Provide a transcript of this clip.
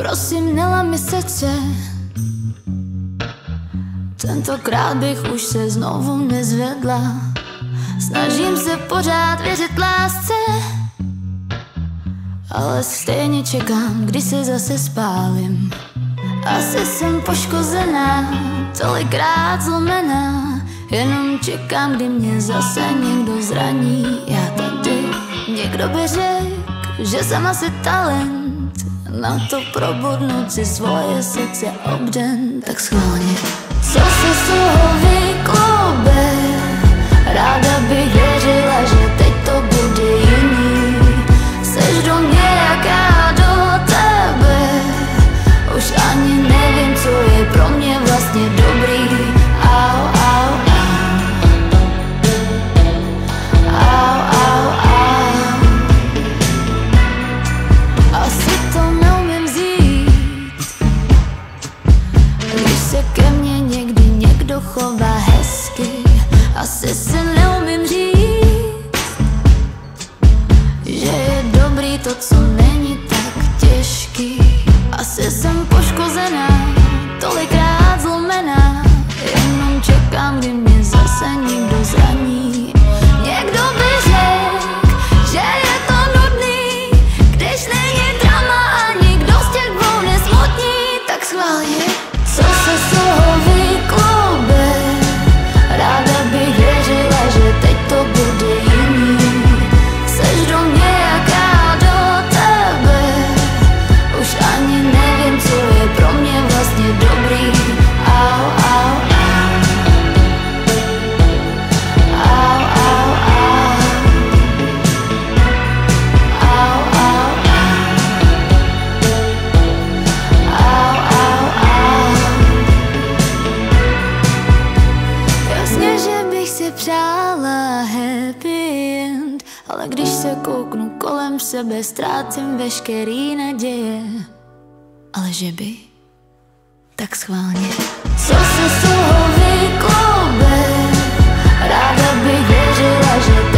Prosím, nelám mi srdce, tentokrát bych už se znovu nezvedla. Snažím se pořád věřit lásce, ale stejně čekám, kdy se zase spálím. Asi jsem poškozená, tolikrát zlomená, jenom čekám, kdy mě zase někdo zraní. Já tady, někdo by řekl, že jsem asi talent na to probudnout si svoje srdce obden. Tak schválně, co se z toho vykloube, ráda bych věřila, že teď to bude jiný. Seš do mě jak já do tebe, už ani nevím, co je pro mě vlastně dobrý. Au, au, au, au, au. Asi to neumím vzít, když se ke mně někdy někdo chová hezky. Asi se neumím říct, že je dobrý to, co není tak těžký. Asi jsem poškozená, tolikrát zlomená, jenom čekám, kdy mě zase někdo zraní. Někdo by řekl, že je to nudný, když není drama a nikdo z těch dvou nesmutní. Tak schválně, co se z toho vykloube, ráda bych věřila, že teď to bude jiný. Seš do mě jak já do tebe, už ani nevím, co je pro mě vlastně dobrý. Au, au, au. Au, au, au. Au, au, au. Au, au, au. Jasně, že bych si přála happy end, ale když se kouknu kolem sebe, ztrácím veškerý naděje. Ale že by, tak schválně, co se z toho vykloube, ráda bych věřila, že